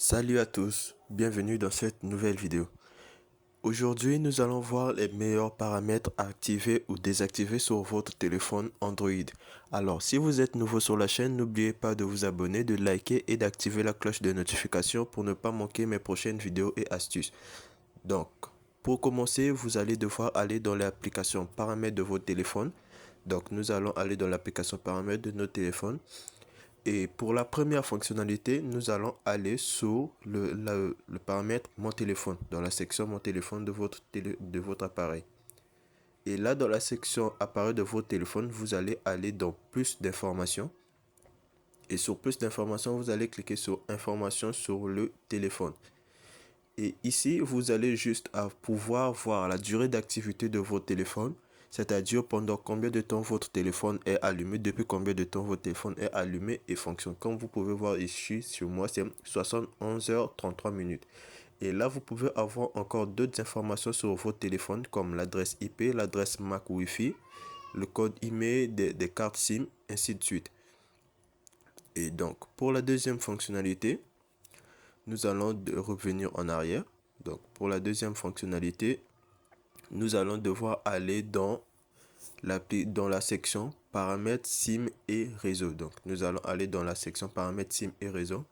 Salut à tous, bienvenue dans cette nouvelle vidéo. Aujourd'hui, nous allons voir les meilleurs paramètres à activer ou désactiver sur votre téléphone Android. Alors, si vous êtes nouveau sur la chaîne, n'oubliez pas de vous abonner, de liker et d'activer la cloche de notification pour ne pas manquer mes prochaines vidéos et astuces. Donc, pour commencer, vous allez devoir aller dans l'application paramètres de votre téléphone. Donc, nous allons aller dans l'application paramètres de notre téléphone. Et pour la première fonctionnalité, nous allons aller sur le paramètre Mon téléphone, dans la section Mon téléphone de votre appareil. Et là, dans la section Appareil de votre téléphone, vous allez aller dans Plus d'informations. Et sur Plus d'informations, vous allez cliquer sur Informations sur le téléphone. Et ici, vous allez juste pouvoir voir la durée d'activité de votre téléphone, c'est-à-dire pendant combien de temps votre téléphone est allumé, depuis combien de temps votre téléphone est allumé et fonctionne. Comme vous pouvez voir ici, sur moi, c'est 71h33 minutes. Et là, vous pouvez avoir encore d'autres informations sur votre téléphone, comme l'adresse IP, l'adresse MAC Wi-Fi, le code email des cartes SIM, ainsi de suite. Et donc, pour la deuxième fonctionnalité, nous allons revenir en arrière. Donc, pour la deuxième fonctionnalité, nous allons devoir aller dans la section paramètres SIM et réseau. Donc, nous allons aller dans la section paramètres SIM et réseau.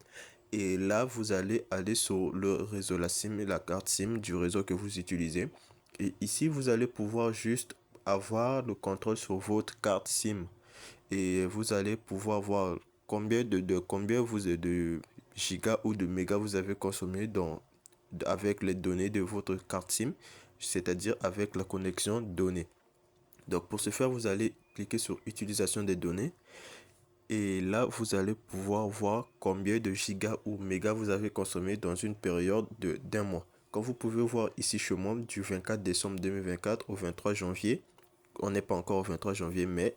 Et là, vous allez aller sur le réseau, la SIM et la carte SIM du réseau que vous utilisez. Et ici, vous allez pouvoir juste avoir le contrôle sur votre carte SIM. Et vous allez pouvoir voir combien de gigas ou de mégas vous avez consommé avec les données de votre carte SIM, c'est-à-dire avec la connexion donnée. Donc pour ce faire, vous allez cliquer sur utilisation des données et là vous allez pouvoir voir combien de gigas ou mégas vous avez consommé dans une période d'un mois. Comme vous pouvez voir ici chez moi, du 24 décembre 2024 au 23 janvier, on n'est pas encore au 23 janvier, mais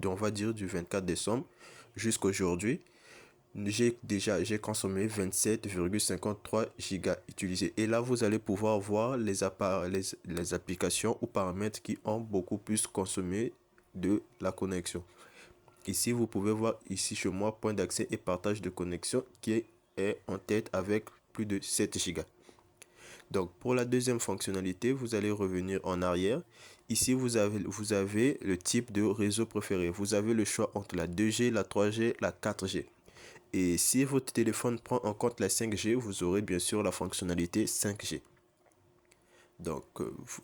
on va dire du 24 décembre jusqu'à aujourd'hui, j'ai consommé 27,53 gigas utilisés. Et là, vous allez pouvoir voir les applications ou paramètres qui ont beaucoup plus consommé de la connexion. Ici, vous pouvez voir ici chez moi, point d'accès et partage de connexion qui est en tête avec plus de 7 gigas. Donc, pour la deuxième fonctionnalité, vous allez revenir en arrière. Ici, vous avez le type de réseau préféré. Vous avez le choix entre la 2G, la 3G, la 4G. Et si votre téléphone prend en compte la 5G, vous aurez bien sûr la fonctionnalité 5G. Donc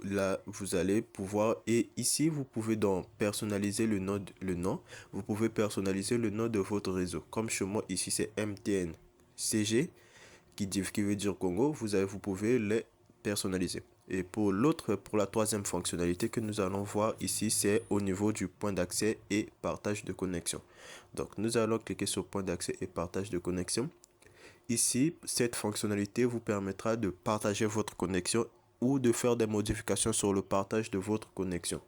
là, vous allez pouvoir, et ici, vous pouvez donc personnaliser le nom. Vous pouvez personnaliser le nom de votre réseau. Comme chez moi, ici, c'est MTN CG, qui veut dire Congo. Vous pouvez les personnaliser. Et pour la troisième fonctionnalité que nous allons voir ici, c'est au niveau du point d'accès et partage de connexion. Donc, nous allons cliquer sur point d'accès et partage de connexion. Ici, cette fonctionnalité vous permettra de partager votre connexion ou de faire des modifications sur le partage de votre connexion.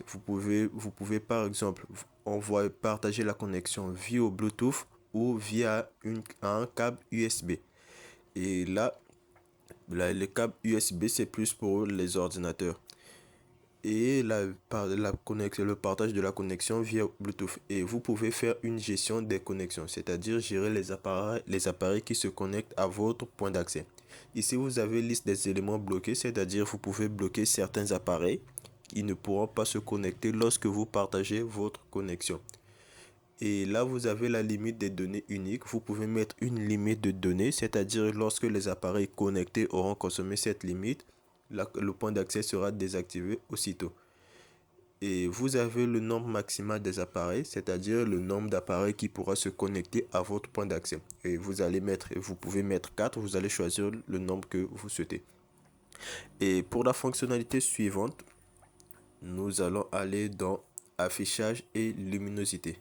Vous pouvez par exemple partager la connexion via Bluetooth ou via un câble USB. Et là, les câbles USB, c'est plus pour les ordinateurs. Et le partage de la connexion via Bluetooth. Et vous pouvez faire une gestion des connexions, c'est-à-dire gérer les appareils qui se connectent à votre point d'accès. Ici, vous avez liste des éléments bloqués, c'est-à-dire vous pouvez bloquer certains appareils qui ne pourront pas se connecter lorsque vous partagez votre connexion. Et là, vous avez la limite des données uniques. Vous pouvez mettre une limite de données, c'est-à-dire lorsque les appareils connectés auront consommé cette limite, le point d'accès sera désactivé aussitôt. Et vous avez le nombre maximal des appareils, c'est-à-dire le nombre d'appareils qui pourra se connecter à votre point d'accès. Et vous pouvez mettre 4, vous allez choisir le nombre que vous souhaitez. Et pour la fonctionnalité suivante, nous allons aller dans affichage et luminosité.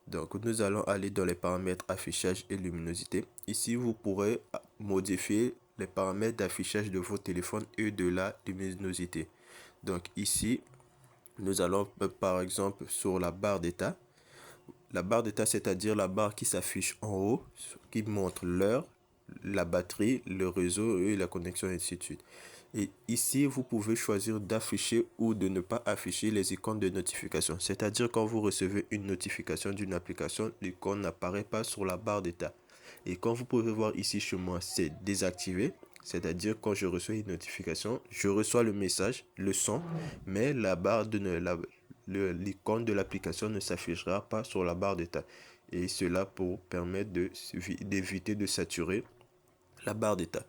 Donc, nous allons aller dans les paramètres affichage et luminosité. Ici, vous pourrez modifier les paramètres d'affichage de votre téléphone et de la luminosité. Donc, ici, nous allons par exemple sur la barre d'état. La barre d'état, c'est-à-dire la barre qui s'affiche en haut, qui montre l'heure, la batterie, le réseau et la connexion, et ainsi de suite. Et ici, vous pouvez choisir d'afficher ou de ne pas afficher les icônes de notification. C'est-à-dire quand vous recevez une notification d'une application, l'icône n'apparaît pas sur la barre d'état. Et comme vous pouvez voir ici chez moi, c'est désactivé. C'est-à-dire quand je reçois une notification, je reçois le message, le son, mais la barre de l'icône de l'application ne s'affichera pas sur la barre d'état. Et cela pour permettre d'éviter de saturer la barre d'état.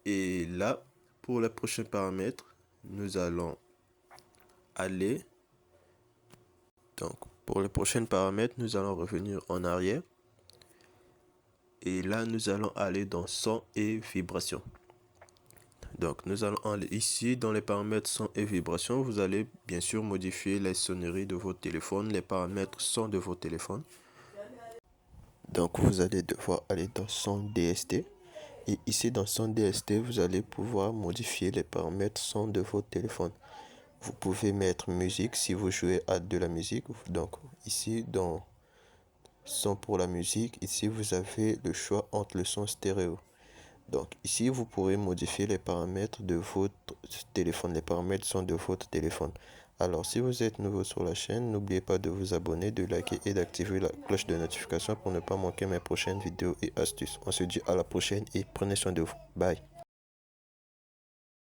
Et là, pour les prochains paramètres, nous allons aller. Donc, pour les prochains paramètres, nous allons revenir en arrière. Et là, nous allons aller dans son et vibration. Donc, nous allons aller ici dans les paramètres son et vibration. Vous allez bien sûr modifier les sonneries de votre téléphone, les paramètres son de votre téléphone. Donc, vous allez devoir aller dans son DST. Et ici, dans son DST, vous allez pouvoir modifier les paramètres son de votre téléphone. Vous pouvez mettre musique si vous jouez à de la musique. Donc, ici, dans son pour la musique, ici, vous avez le choix entre le son stéréo. Donc ici, vous pourrez modifier les paramètres de votre téléphone. Les paramètres sont de votre téléphone. Alors, si vous êtes nouveau sur la chaîne, n'oubliez pas de vous abonner, de liker et d'activer la cloche de notification pour ne pas manquer mes prochaines vidéos et astuces. On se dit à la prochaine et prenez soin de vous. Bye.